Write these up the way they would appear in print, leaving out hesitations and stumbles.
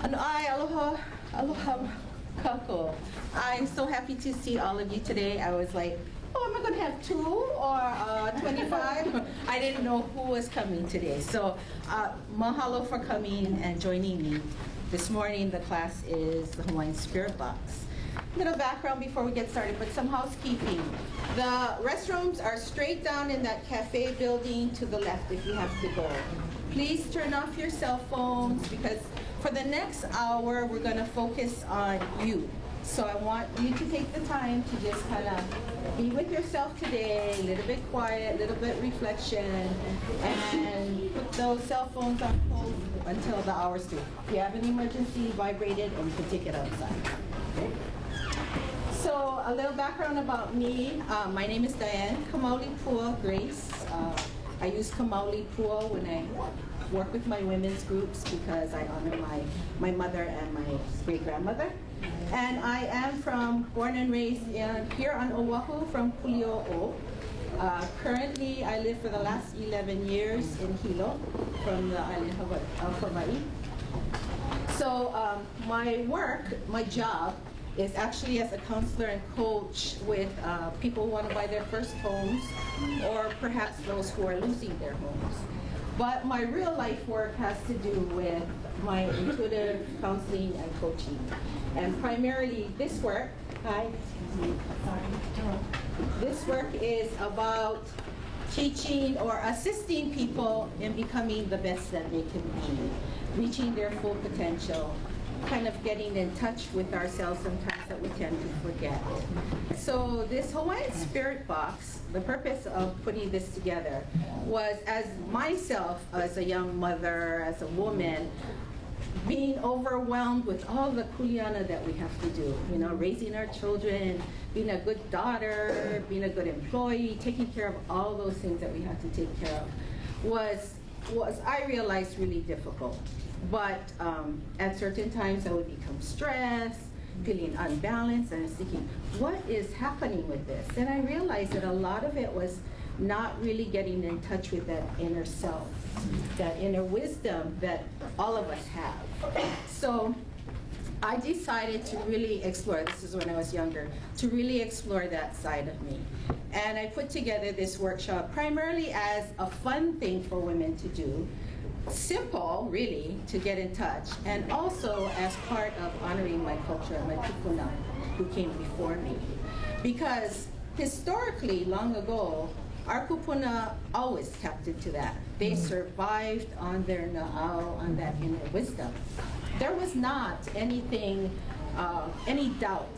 And aloha, aloha, kako. I'm so happy to see all of you today. I was like, oh, am I going to have 2 or 25? I didn't know who was coming today. So mahalo for coming and joining me. This morning, the class is the Hawaiian Spirit Box. A little background before we get started, but some housekeeping. The restrooms are straight down in that cafe building to the left if you have to go. Please turn off your cell phones because for the next hour, we're going to focus on you. So I want you to take the time to just kind of be with yourself today, a little bit quiet, a little bit reflection, and put those cell phones on hold until the hour's through. If you have an emergency, vibrate it, and you can take it outside. Okay? So a little background about me. My name is Diane Kamauli Pua Grace. I use Kamauli Pua when I work with my women's groups because I honor my mother and my great-grandmother. And I am born and raised here on Oahu from Puli'o'o. Currently, I live for the last 11 years in Hilo from the island of Hawaii. So my job is actually as a counselor and coach with people who want to buy their first homes or perhaps those who are losing their homes. But my real life work has to do with my intuitive counseling and coaching. And primarily this work, this work is about teaching or assisting people in becoming the best that they can be, reaching their full potential, kind of getting in touch with ourselves sometimes that we tend to forget. So this Hawaiian Spirit Box, the purpose of putting this together was as myself, as a young mother, as a woman, being overwhelmed with all the kuleana that we have to do, raising our children, being a good daughter, being a good employee, taking care of all those things that we have to take care of was I realized really difficult. But at certain times I would become stressed, feeling unbalanced, and I was thinking, what is happening with this? And I realized that a lot of it was not really getting in touch with that inner self, that inner wisdom that all of us have. So I decided to really explore, this is when I was younger, to really explore that side of me. And I put together this workshop primarily as a fun thing for women to do, simple, really, to get in touch, and also as part of honoring my culture and my kupuna who came before me. Because historically, long ago, our kupuna always tapped into that. They survived on their na'au, on that inner wisdom. There was not anything, any doubt.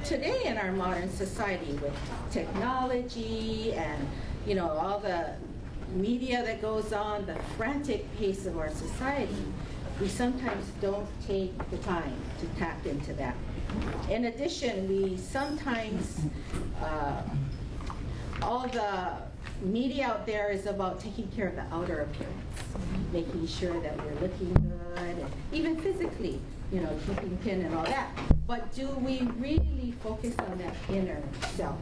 Today in our modern society with technology and all the media that goes on, the frantic pace of our society, we sometimes don't take the time to tap into that. In addition, we sometimes, all the media out there is about taking care of the outer appearance, making sure that we're looking good, and even physically, keeping thin and all that. But do we really focus on that inner self?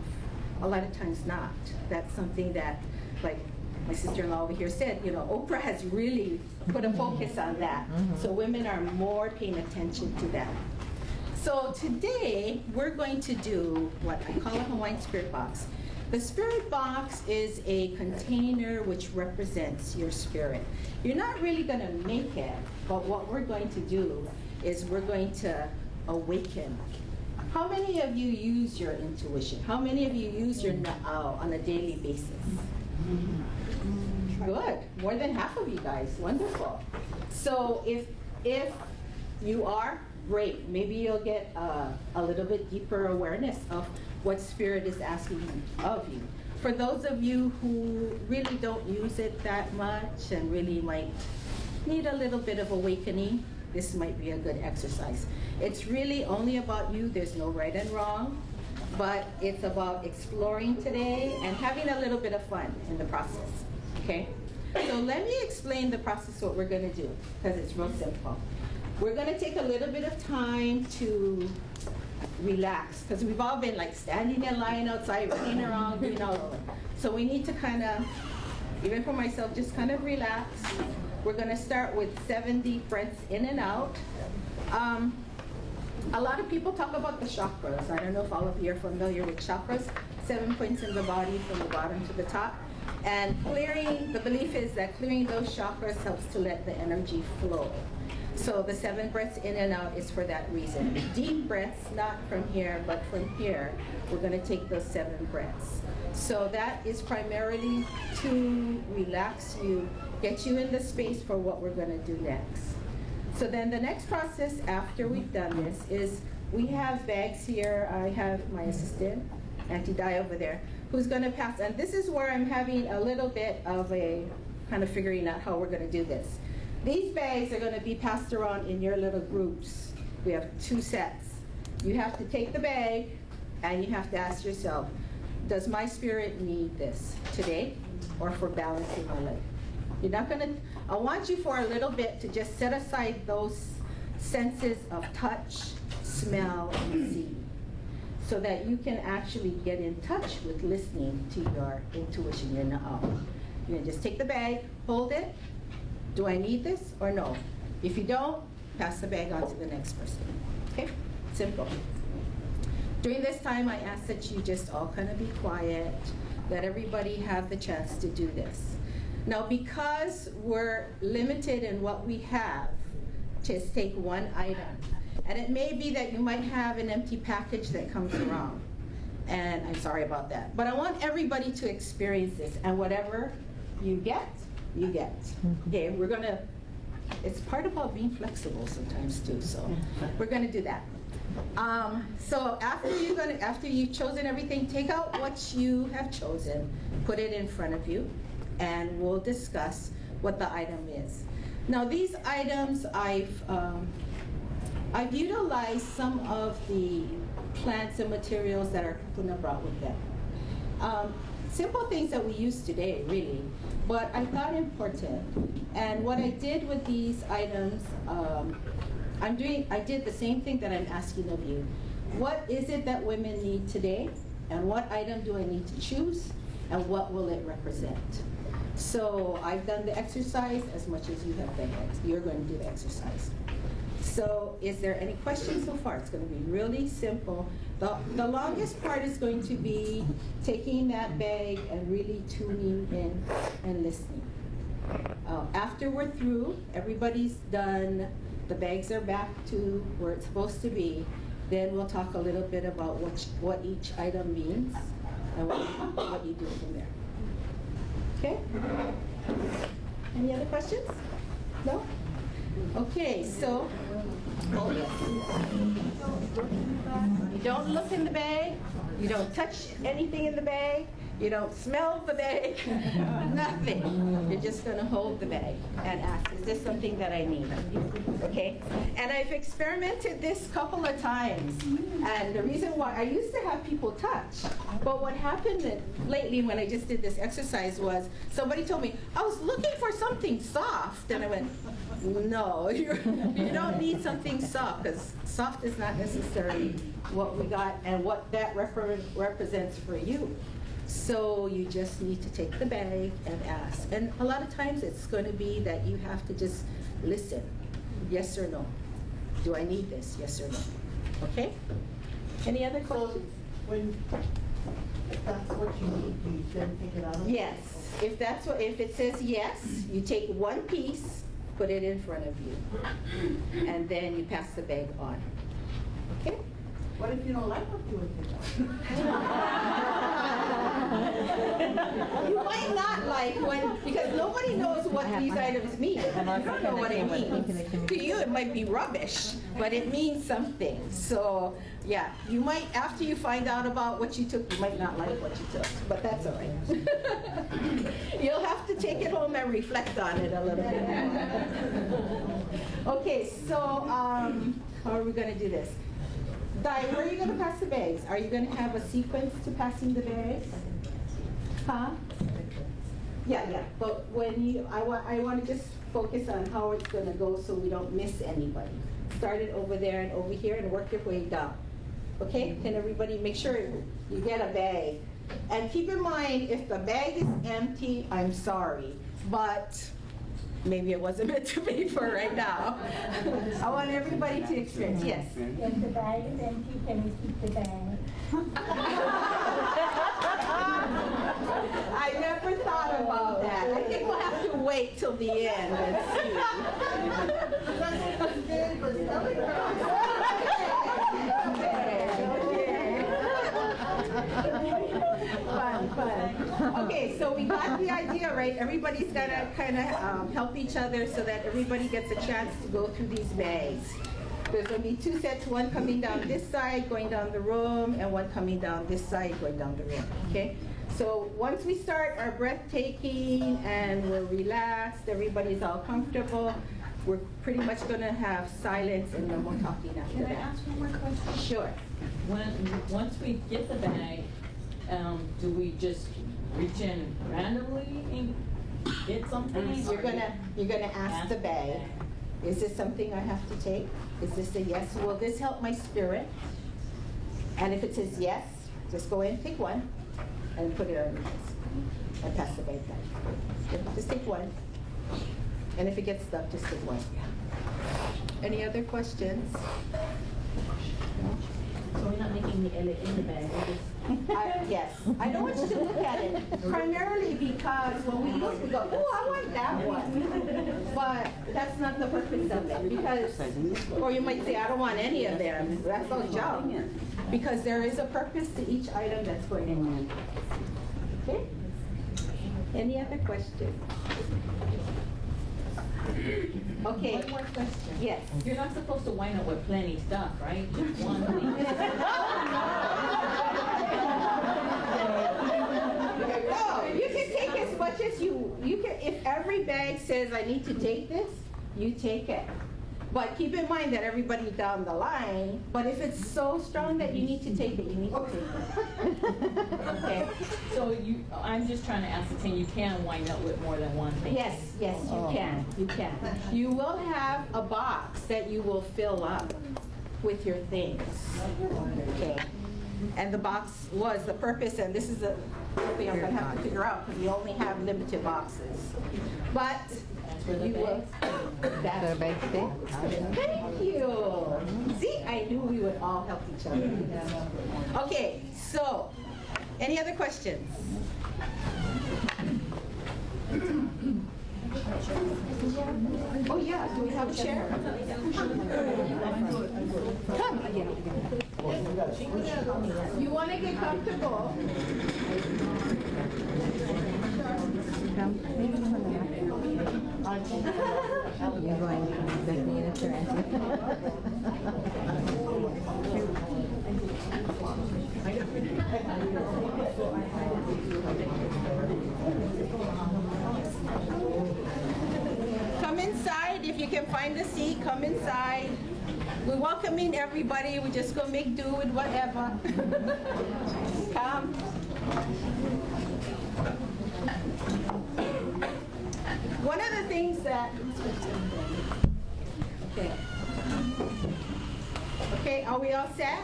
A lot of times not. That's something that, like my sister-in-law over here said, Oprah has really put a focus on that. So women are more paying attention to that. So today, we're going to do what I call a Hawaiian Spirit Box. The Spirit Box is a container which represents your spirit. You're not really going to make it, but what we're going to do is we're going to awaken. How many of you use your intuition? How many of you use your na'au on a daily basis? Good. More than half of you guys. Wonderful. So if you are, great. Maybe you'll get a little bit deeper awareness of what Spirit is asking of you. For those of you who really don't use it that much and really might need a little bit of awakening, this might be a good exercise. It's really only about you. There's no right and wrong, but it's about exploring today and having a little bit of fun in the process, okay? So let me explain the process, what we're gonna do, because it's real simple. We're gonna take a little bit of time to relax, because we've all been like standing in line outside, running around, doing all of it. So we need to kind of, even for myself, just kind of relax, We're going to start with 7 deep breaths in and out. A lot of people talk about the chakras. I don't know if all of you are familiar with chakras. 7 points in the body from the bottom to the top. And the belief is that clearing those chakras helps to let the energy flow. So the 7 breaths in and out is for that reason. Deep breaths, not from here, but from here, we're going to take those 7 breaths. So that is primarily to relax you, get you in the space for what we're going to do next. So then the next process after we've done this is we have bags here. I have my assistant, Auntie Di over there, who's going to pass. And this is where I'm having a little bit of a kind of figuring out how we're going to do this. These bags are going to be passed around in your little groups. We have 2 sets. You have to take the bag and you have to ask yourself, does my spirit need this today or for balancing my life? You're not going to, I want you for a little bit to just set aside those senses of touch, smell, and see, so that you can actually get in touch with listening to your intuition, your na'au. You're going to just take the bag, hold it. Do I need this or no? If you don't, pass the bag on to the next person. Okay? Simple. During this time, I ask that you just all kind of be quiet, let everybody have the chance to do this. Now, because we're limited in what we have, just take 1 item. And it may be that you might have an empty package that comes around. And I'm sorry about that. But I want everybody to experience this. And whatever you get, you get. Okay, we're gonna, it's part about being flexible sometimes too, so we're gonna do that. So after you've chosen everything, take out what you have chosen, put it in front of you, and we'll discuss what the item is. Now these items, I've utilized some of the plants and materials that our kupuna brought with them. Simple things that we use today, really, but I thought important. And what I did with these items, I did the same thing that I'm asking of you. What is it that women need today? And what item do I need to choose? And what will it represent? So I've done the exercise as much as you have done it. You're going to do the exercise. So is there any questions so far? It's going to be really simple. The longest part is going to be taking that bag and really tuning in and listening. After we're through, everybody's done, the bags are back to where it's supposed to be, then we'll talk a little bit about what each item means and what you do from there. Okay? Any other questions? No? Okay, so, oh yes. You don't look in the bag, you don't touch anything in the bag, you don't smell the bag, nothing. You're just going to hold the bag and ask, is this something that I need? Okay? And I've experimented this a couple of times. And the reason why, I used to have people touch, but what happened lately when I just did this exercise was, somebody told me, I was looking for something soft. And I went, no, you don't need something soft, because soft is not necessarily what we got and what that represents for you. So you just need to take the bag and ask. And a lot of times it's going to be that you have to just listen. Yes or no? Do I need this? Yes or no? Okay? Any other questions? So if that's what you need, you then take it out of Yes. If it says yes, you take 1 piece, put it in front of you, and then you pass the bag on. Okay? What if you don't like what you would take You might not like because nobody knows what these items mean. You don't know what it means. To you, it might be rubbish, but it means something. So, yeah, you might, after you find out about what you took, you might not like what you took, but that's all right. You'll have to take it home and reflect on it a little bit more. Okay, so how are we going to do this? Di, where are you going to pass the bags? Are you going to have a sequence to passing the bags? Huh? Yeah. But when I want to just focus on how it's going to go so we don't miss anybody. Start it over there and over here and work your way down. Okay? Can everybody make sure you get a bag? And keep in mind, if the bag is empty, I'm sorry. But maybe it wasn't meant to be for right now. I want everybody to experience. Yes. If the bag is empty, can we keep the bag? I never thought about that. I think we'll have to wait till the end and see. That's what you did, was telling her. Fun. Okay, so we got the idea, right? Everybody's gonna kind of help each other so that everybody gets a chance to go through these bags. There's gonna be two sets, one coming down this side, going down the room, and one coming down this side, going down the room, okay? So once we start our breathtaking and we're relaxed, everybody's all comfortable, we're pretty much gonna have silence and no more talking after Can I that. ask one more question? Sure. Once we get the bag, do we just reach in randomly and get something? You're gonna ask the bag, is this something I have to take? Is this a yes? Will this help my spirit? And if it says yes, just go ahead and take one and put it on your desk and pass the bag back. Just take one. And if it gets stuck, just take one. Any other questions? No? So we're not making the L in the bag, we're just... Yes, I don't want you to look at it, primarily because when we look, we go, oh, I want that one. But that's not the purpose of it, because, or you might say, I don't want any of them, that's all junk. Because there is a purpose to each item that's going in. Okay? Any other questions? Okay. One more question. Yes. You're not supposed to wind up with plenty stuff, right? Just one thing. No, you can take as much as you can. If every bag says I need to take this, you take it. But keep in mind that everybody down the line, but if it's so strong that you need to take it, you need to take it. Okay? So I'm just trying to ascertain, you can wind up with more than one thing? Yes, yes, you can. You can. You will have a box that you will fill up with your things. Okay? And the box was the purpose, and this is something I'm going to have to figure out because we only have limited boxes. But you will. That's the big thing. Thank you. See, I knew we would all help each other. Okay, so any other questions? Oh yeah, do we have a chair? Come. You want to get comfortable? You're going to make me an insurance. Come inside if you can find a seat. Come inside. We're welcoming everybody. We're just gonna make do with whatever. Come. One of the things that, okay, are we all set?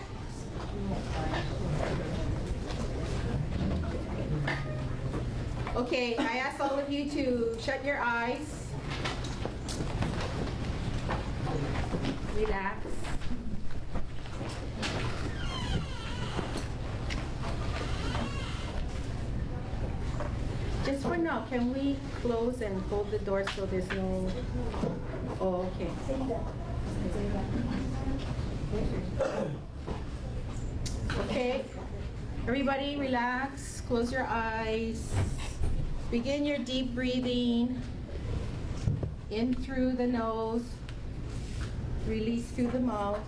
Okay, I ask all of you to shut your eyes. Relax. Just for now, can we close and hold the door so there's no... Oh, okay. Okay, everybody relax, close your eyes. Begin your deep breathing. In through the nose, release through the mouth.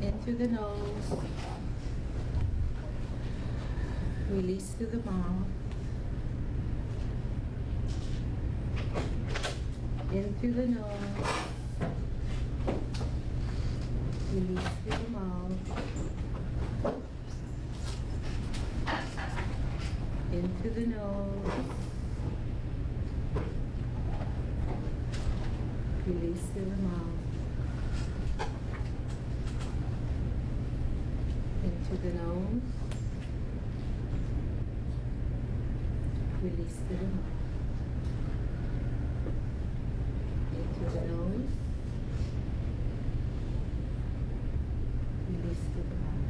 In through the nose. Release through the mouth. In through the nose. Release through the mouth. In through the nose. Release through the mouth. In through the nose. Release through the mouth. In through the nose. Release through the mouth.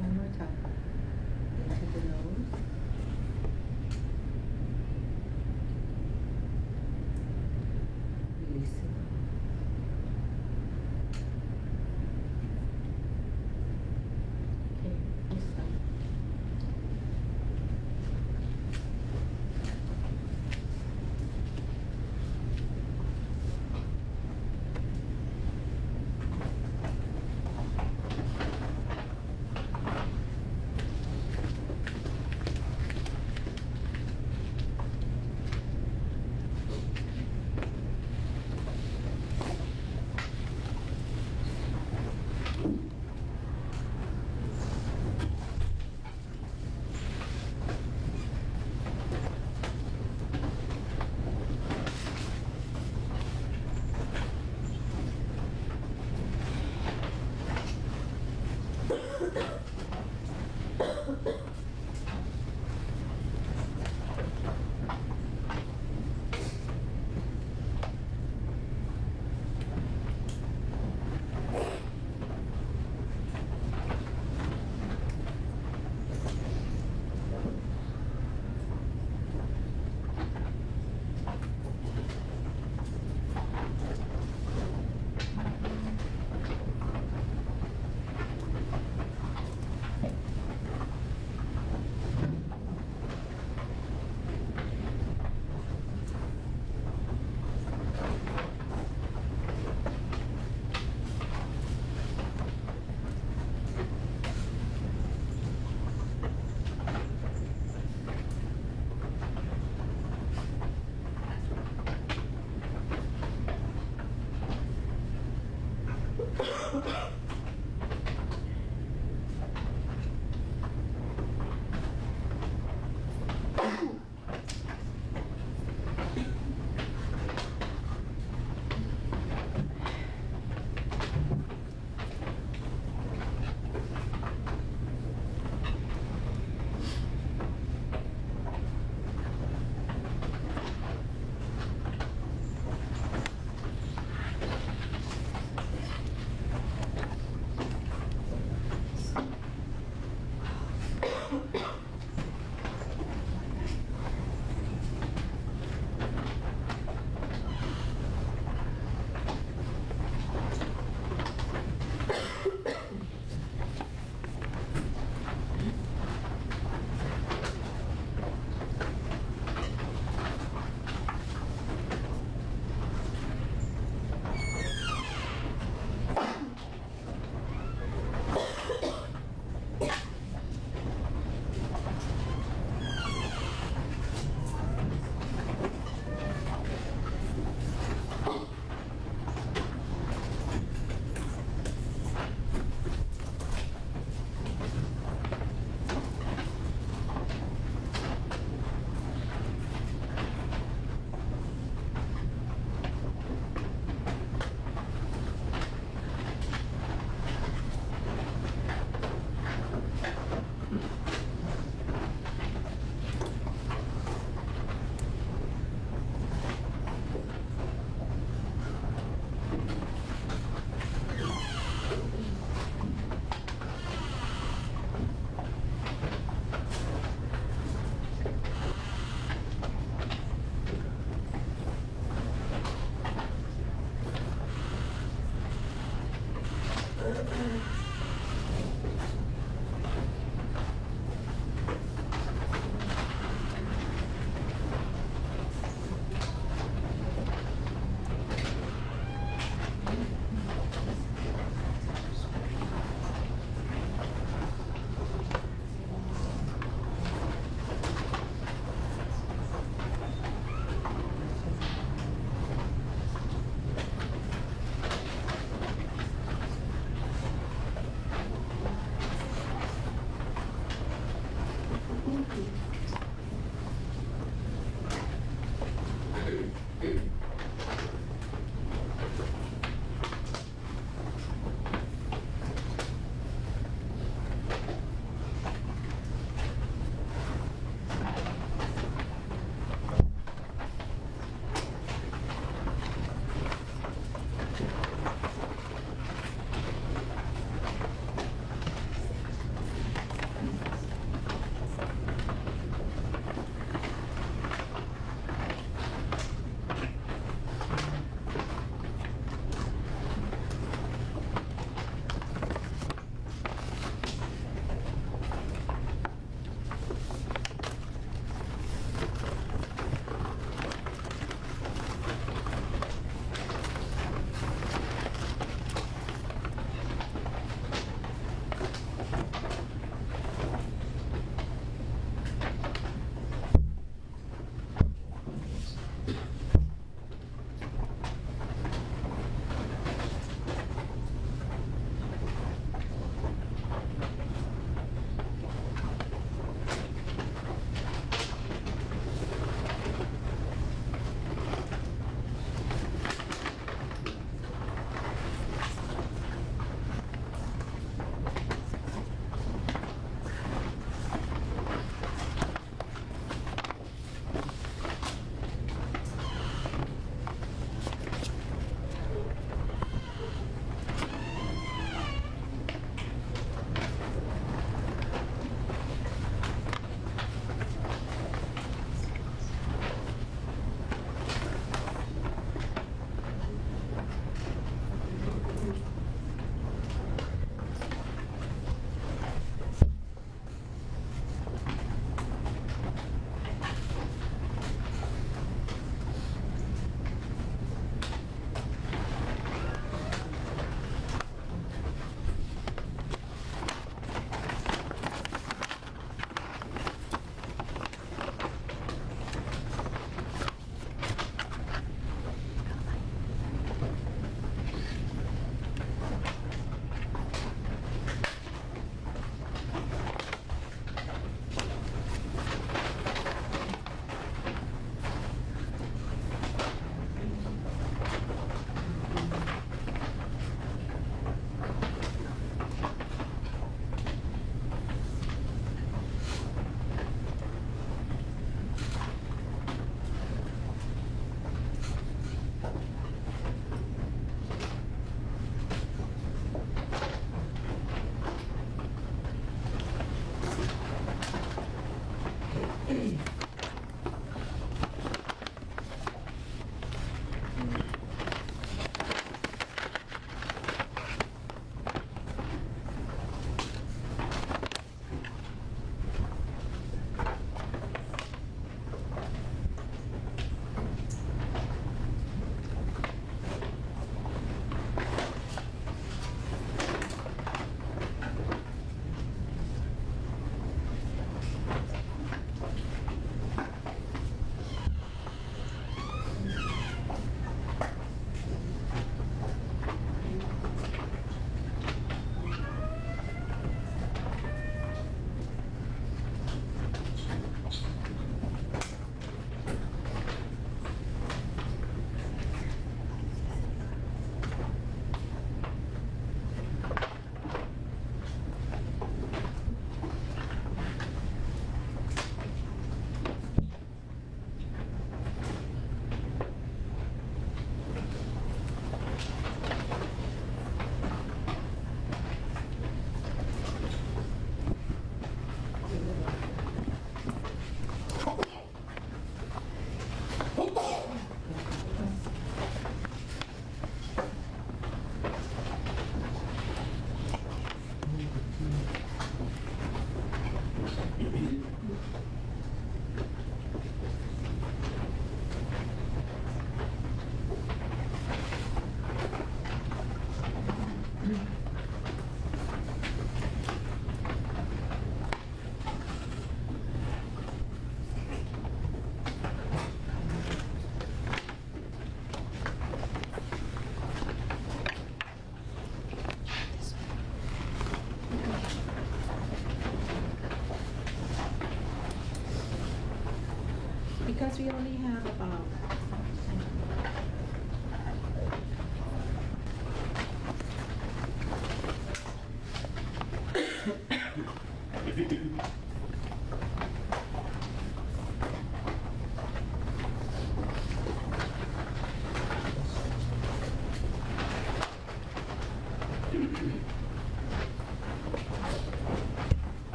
One more time. Into the nose. Release through the mouth. Okay, this time.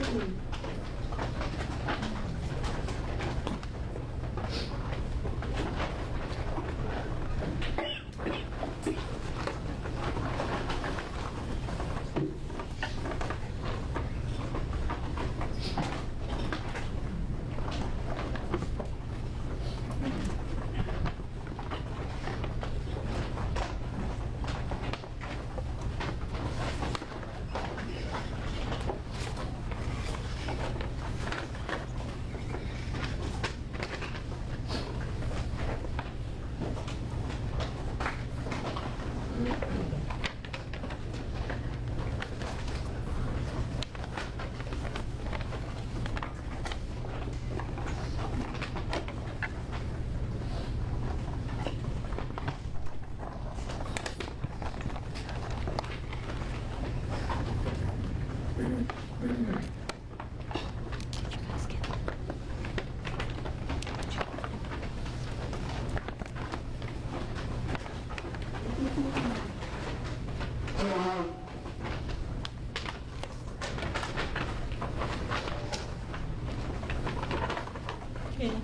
Okay,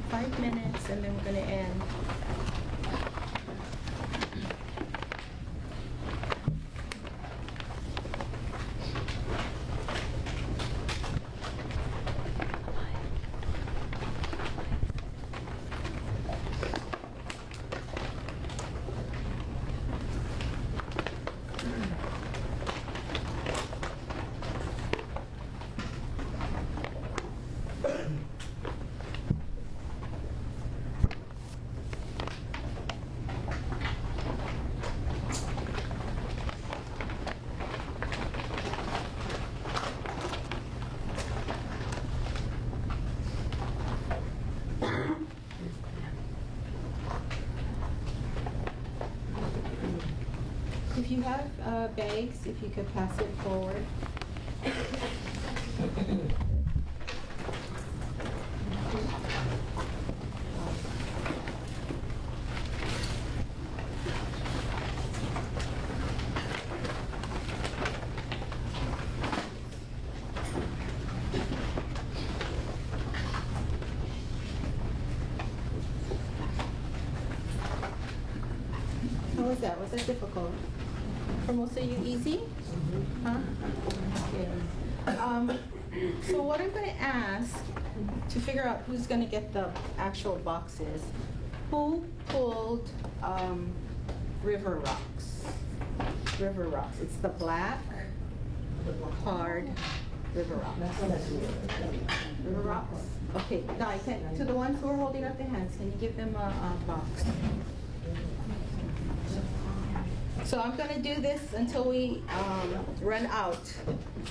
5 minutes and then we're gonna end. If you have bags, if you could pass it forward. How was that? Was that difficult? For most of you, easy? Huh? Okay. So what I'm going to ask to figure out who's going to get the actual boxes, who pulled River Rocks? River Rocks. It's the black, hard River Rocks. River Rocks? Okay, Guy, to the ones who are holding up their hands, can you give them a box? So I'm going to do this until we run out.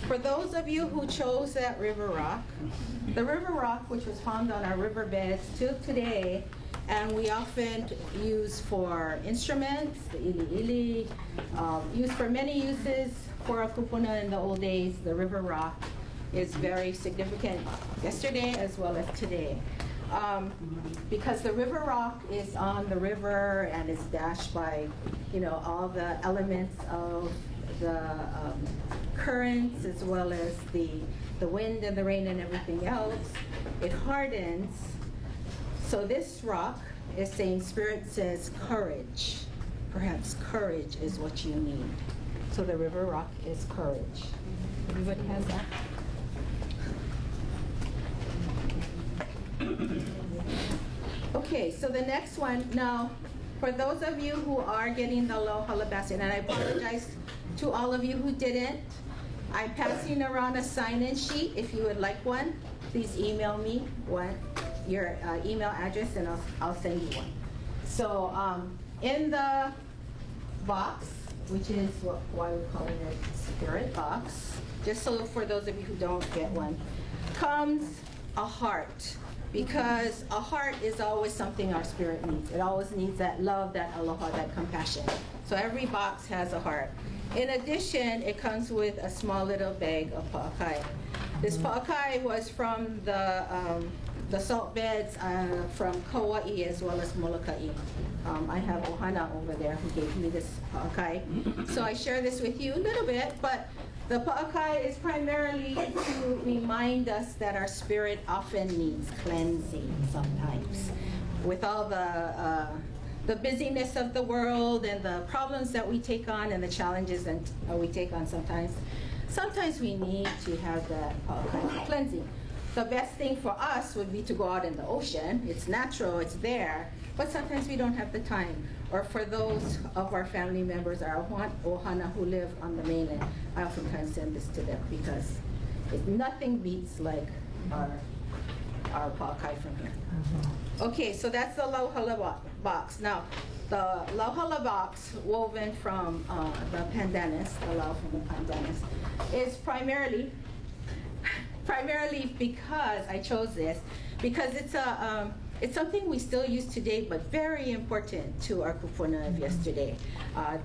For those of you who chose that river rock, the river rock, which was found on our riverbeds till today, and we often use for instruments, the ili ili, used for many uses for a kupuna in the old days. The river rock is very significant yesterday as well as today. Because the river rock is on the river and is dashed by, all the elements of the currents as well as the wind and the rain and everything else, it hardens. So this rock is saying, Spirit says courage. Perhaps courage is what you need. So the river rock is courage. Everybody has that? Okay, so the next one, now, for those of you who are getting the Aloha basket, and I apologize to all of you who didn't, I'm passing around a sign-in sheet. If you would like one, please email me your email address and I'll send you one. So in the box, which is why we're calling it Spirit Box, just so for those of you who don't get one, comes a heart. Because a heart is always something our spirit needs. It always needs that love, that aloha, that compassion. So every box has a heart. In addition, it comes with a small little bag of pa'akai. This pa'akai was from the the salt beds from Kauai as well as Molokai. I have Ohana over there who gave me this pa'akai. So I share this with you a little bit, but the pa'akai is primarily to remind us that our spirit often needs cleansing sometimes. With all the busyness of the world and the problems that we take on and the challenges that we take on sometimes we need to have that cleansing. The best thing for us would be to go out in the ocean. It's natural, it's there, but sometimes we don't have the time. Or for those of our family members, our ohana who live on the mainland, I oftentimes send this to them because nothing beats like our pa'akai from here. Okay, so that's the lauhala box. Now, the lauhala box woven from the pandanus, the lau from the pandanus, is primarily because I chose this, because it's something we still use today, but very important to our kupuna of yesterday.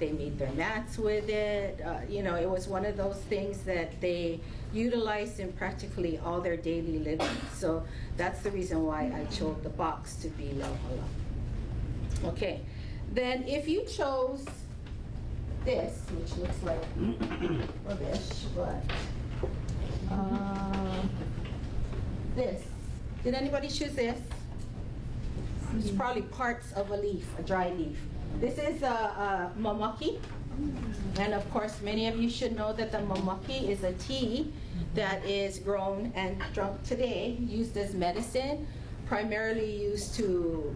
They made their mats with it. It was one of those things that they utilized in practically all their daily living. So that's the reason why I chose the box to be lauhala. Okay, then if you chose this, which looks like rubbish, but this. Did anybody choose this? It's probably parts of a leaf, a dry leaf. This is a mamaki. And of course, many of you should know that the mamaki is a tea that is grown and drunk today, used as medicine, primarily used to,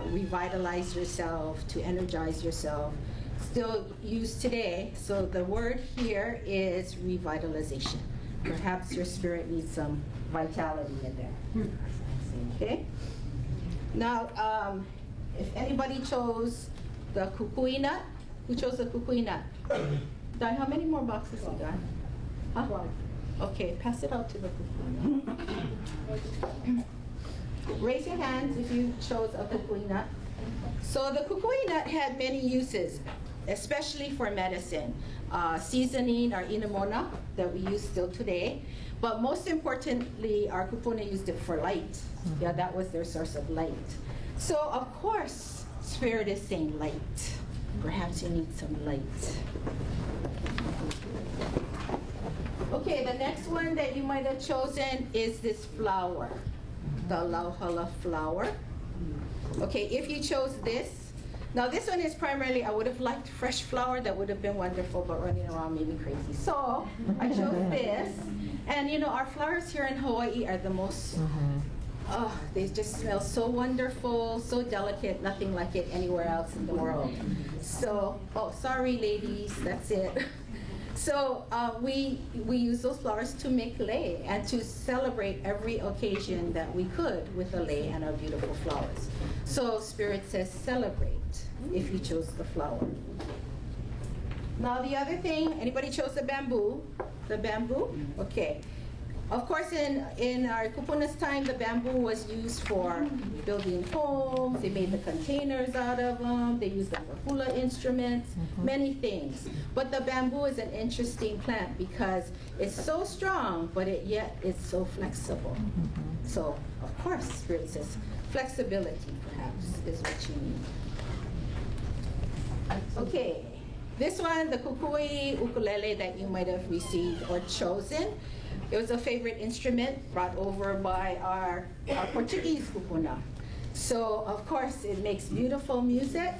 revitalize yourself, to energize yourself. Still used today. So the word here is revitalization. Perhaps your spirit needs some vitality in there. Okay? Now, if anybody chose the kukui nut, who chose the kukui nut? Dai, how many more boxes you got? Huh? Okay, pass it out to the kukui nut. Raise your hands if you chose a kukui nut. So the kukui nut had many uses, especially for medicine. Seasoning our inamona that we use still today, but most importantly, our kupuna used it for light. Yeah, that was their source of light. So of course, Spirit is saying light. Perhaps you need some light. Okay, the next one that you might have chosen is this flower, the lauhala flower. Okay, if you chose this, now this one is primarily, I would have liked fresh flower, that would have been wonderful, but running around made me crazy. So I chose this, and our flowers here in Hawaii are the most, they just smell so wonderful, so delicate, nothing like it anywhere else in the world. So, sorry ladies, that's it. So we use those flowers to make lei and to celebrate every occasion that we could with the lei and our beautiful flowers. So Spirit says celebrate if you chose the flower. Now the other thing, anybody chose the bamboo? The bamboo? Okay. Of course, in our kupuna's time, the bamboo was used for building homes. They made the containers out of them. They used them for hula instruments, many things. But the bamboo is an interesting plant because it's so strong, but yet it's so flexible. So, of course, Spirit says flexibility, perhaps, is what you need. Okay, this one, the kukui ukulele that you might have received or chosen. It was a favorite instrument brought over by our Portuguese kupuna. So, of course, it makes beautiful music,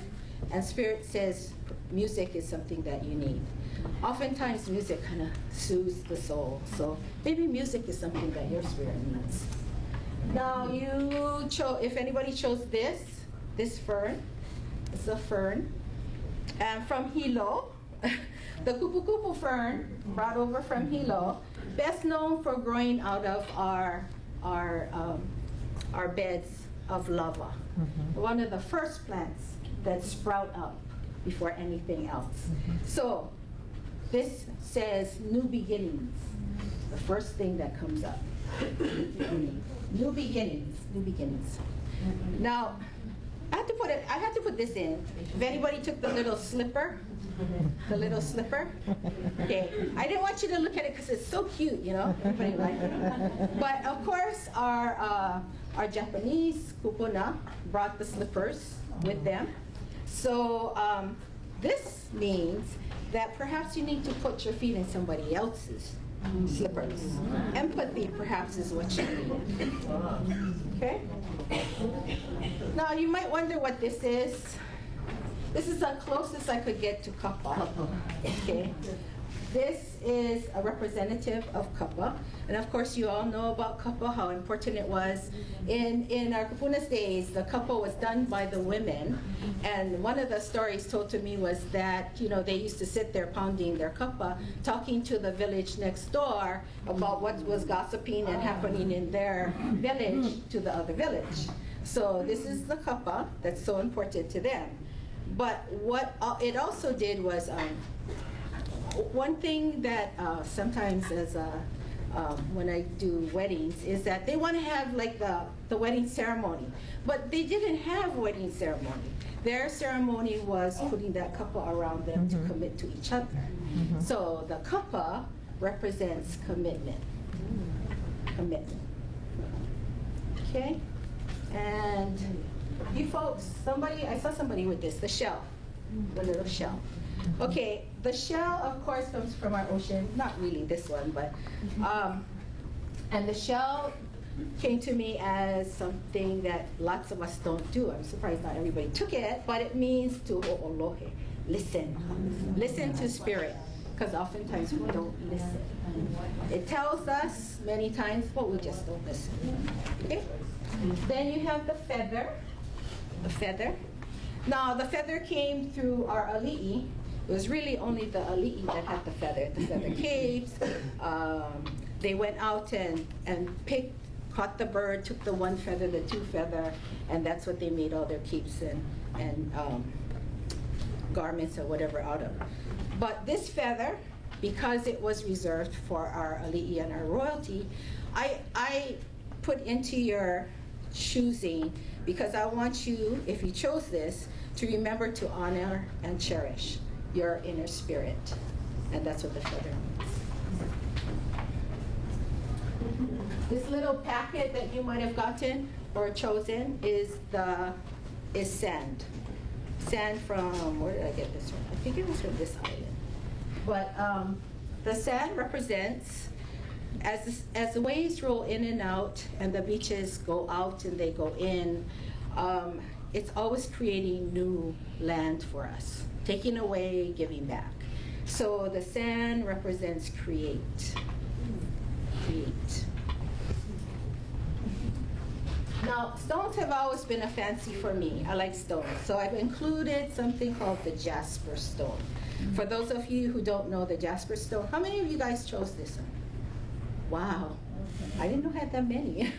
and Spirit says music is something that you need. Oftentimes, music kind of soothes the soul, so maybe music is something that your spirit needs. Now, if anybody chose this fern, it's a fern, and from Hilo, the kupu-kupu fern brought over from Hilo, best known for growing out of our beds of lava. One of the first plants that sprout up before anything else. So this says new beginnings, the first thing that comes up. New beginnings, new beginnings. Now, I had to put this in. If anybody took the little slipper, okay. I didn't want you to look at it because it's so cute, you know. Everybody liked it. But of course, our Japanese kupuna brought the slippers with them. So this means that perhaps you need to put your feet in somebody else's slippers. Empathy perhaps is what you need. Okay? Now you might wonder what this is. This is the closest I could get to kappa. Okay? This is a representative of kappa. And of course you all know about kappa, how important it was. In our kupuna's days, the kappa was done by the women. And one of the stories told to me was that, you know, they used to sit there pounding their kappa, talking to the village next door about what was gossiping and happening in their village to the other village. So this is the kappa that's so important to them. But what it also did was, one thing that sometimes as when I do weddings is that they want to have like the wedding ceremony, but they didn't have wedding ceremony. Their ceremony was putting that kappa around them to commit to each other. So the kappa represents commitment. Commitment. Okay? And you folks, I saw somebody with this, the shell, the little shell. Okay, the shell, of course, comes from our ocean. Not really this one, but, and the shell came to me as something that lots of us don't do. I'm surprised not everybody took it, but it means to ho'olohe, listen. Listen to spirit, because oftentimes we don't listen. It tells us many times, but we just don't listen. Okay? Then you have the feather. The feather. Now, the feather came through our ali'i. It was really only the ali'i that had the feather capes. They went out and caught the bird, took the one feather, the two feather, and that's what they made all their capes and garments or whatever out of. But this feather, because it was reserved for our ali'i and our royalty, I put into your choosing, because I want you, if you chose this, to remember to honor and cherish your inner spirit. And that's what the feather means. This little packet that you might have gotten or chosen is sand. Sand from, where did I get this from? I think it was from this island. But the sand represents, as the waves roll in and out and the beaches go out and they go in, it's always creating new land for us, taking away, giving back. So the sand represents create. Create. Now, stones have always been a fancy for me. I like stones. So I've included something called the jasper stone. For those of you who don't know the jasper stone, how many of you guys chose this one? Wow, I didn't know I had that many.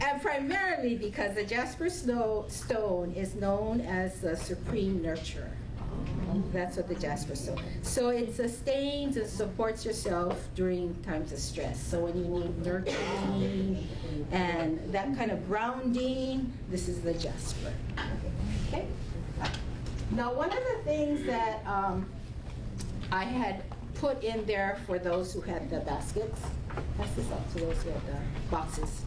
And primarily because the jasper stone is known as the supreme nurturer. That's what the jasper stone. So it sustains and supports yourself during times of stress. So when you need nurturing and that kind of grounding, this is the jasper. Okay. Now, one of the things that I had put in there for those who had the baskets, pass this out to those who had the boxes.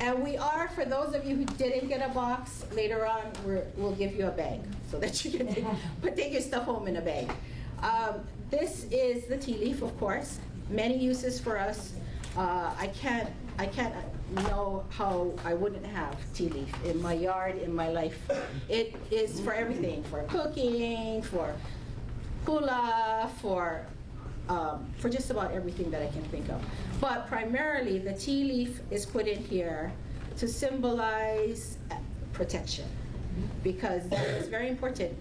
And we are, for those of you who didn't get a box, later on we'll give you a bag so that you can take your stuff home in a bag. This is the tea leaf, of course. Many uses for us. I can't know how I wouldn't have tea leaf in my yard, in my life. It is for everything, for cooking, for hula, for just about everything that I can think of. But primarily, the tea leaf is put in here to symbolize protection, because that is very important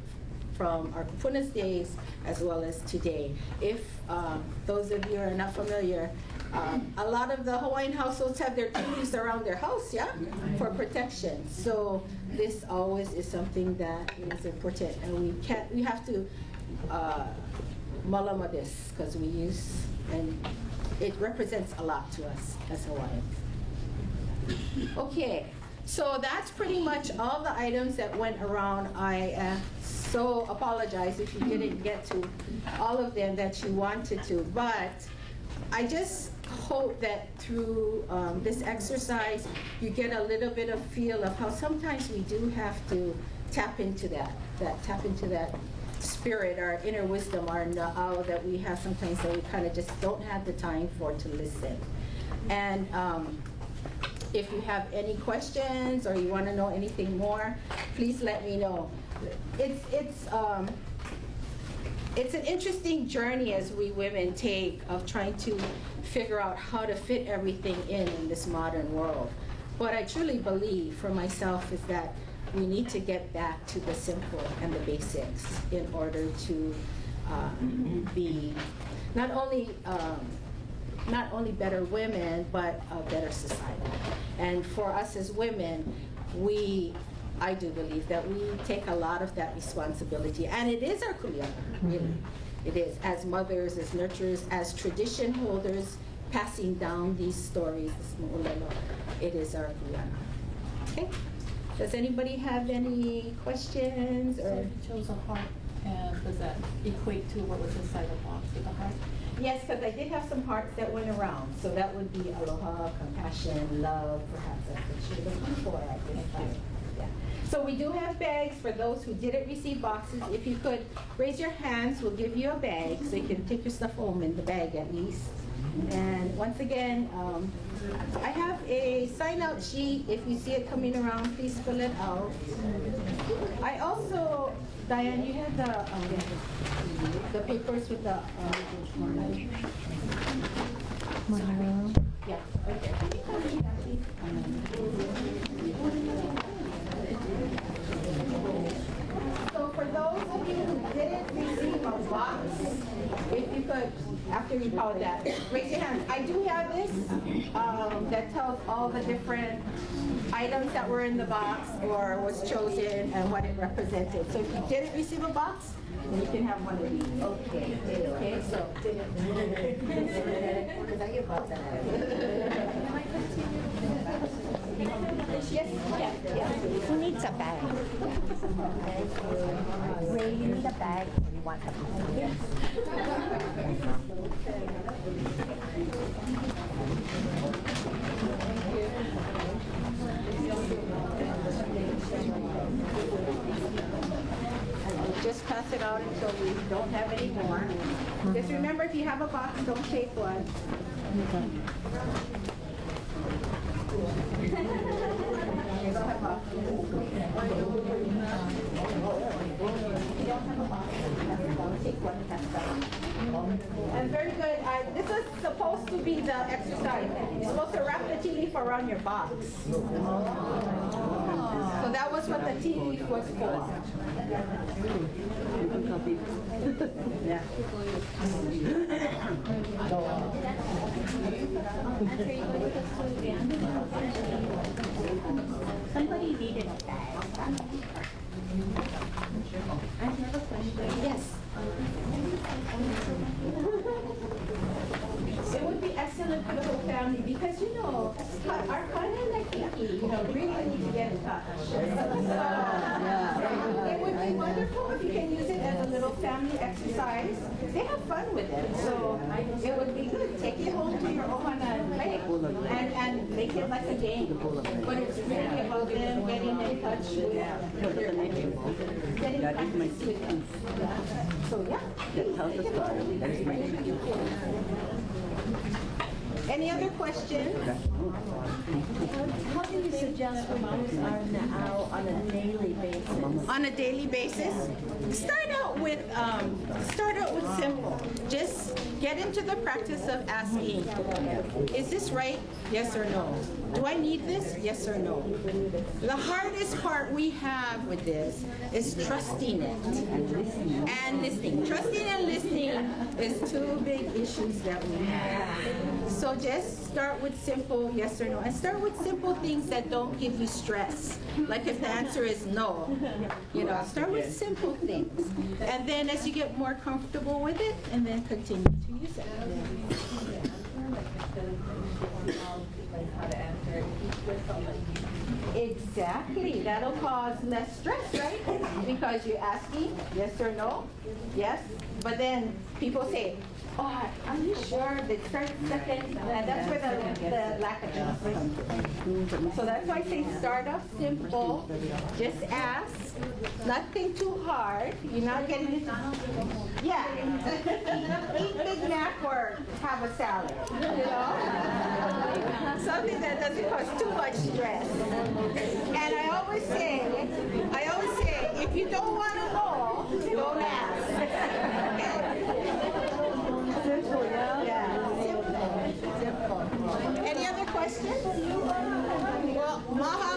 from our kupuna's days as well as today. If those of you are not familiar, a lot of the Hawaiian households have their tea leaves around their house, yeah, for protection. So this always is something that is important, and we have to malama this, because we use, and it represents a lot to us as Hawaiians. Okay, So that's pretty much all the items that went around. I so apologize if you didn't get to all of them that you wanted to, but I just hope that through this exercise, you get a little bit of feel of how sometimes we do have to tap into that spirit, our inner wisdom, our na'au that we have sometimes that we kind of just don't have the time for to listen. And if you have any questions or you want to know anything more, please let me know. It's an interesting journey as we women take of trying to figure out how to fit everything in this modern world. What I truly believe for myself is that we need to get back to the simple and the basics in order to be not only better women, but a better society. And for us as women, I do believe that we take a lot of that responsibility, and it is our kuleana, really. It is, as mothers, as nurturers, as tradition holders, passing down these stories, this mo'olelo, it is our kuleana. Okay? Does anybody have any questions? So Or? you chose a heart, and does that equate to what was inside the box with the heart? Yes, because I did have some hearts that went around. So that would be aloha, compassion, love, perhaps that's what you're looking for at this time. Yeah. So we do have bags for those who didn't receive boxes. If you could raise your hands, we'll give you a bag so you can take your stuff home in the bag at least. And once again, I have a sign-out sheet. If you see it coming around, please fill it out. I also, Diane, you have the papers with the yeah. Okay. So for those of you who didn't receive a box, if you could, after you call that, raise your hand. I do have this that tells all the different items that were in the box or was chosen and what it represented. So if you didn't receive a box, then you can have one of these. Okay. Okay. So. Yes. Yeah. Who needs a bag? Ray, you need a bag. You want a bag? Yes. Just pass it out until we don't have any more. Just remember, if you have a box, don't take one. You don't have a box. You don't have a box. Take one and pass it out. And very good. This is supposed to be the exercise. You're supposed to wrap the tea leaf around your box. So that was what the tea leaf was for. Yeah. Somebody needed a bag. I have a question. Yes. It would be excellent for the whole family because, you know, our family like Kiki, really need to get in touch. It would be wonderful if you can use it as a little family exercise. They have fun with it, so it would be good. Take it home to your ohana and play and make it like a game. But it's really about them getting in touch with getting practice with them. So yeah. That tells the story. That is my name. Any other questions? How do you suggest we use our na'au on a daily basis? On a daily basis, start out with simple. Just get into the practice of asking, is this right? Yes or no? Do I need this? Yes or no? The hardest part we have with this is trusting it and listening. Trusting and listening is two big issues that we have. So just start with simple yes or no, and start with simple things that don't give you stress. Like if the answer is no, start with simple things. And then as you get more comfortable with it, and then continue to use it. like instead of figuring out like how to answer it, if you twist on like Exactly, that'll cause less stress, right? Because you're asking yes or no, yes, but then people say, oh, are you sure? The first, second, that's where the lack of trust comes. So that's why I say start off simple, just ask, nothing too hard. You're not getting it. Yeah, eat Big Mac or have a salad, you know? Something that doesn't cause too much stress. And I always say, if you don't want to know, don't ask. Simple, yeah. Simple. Any other questions? Well, Maha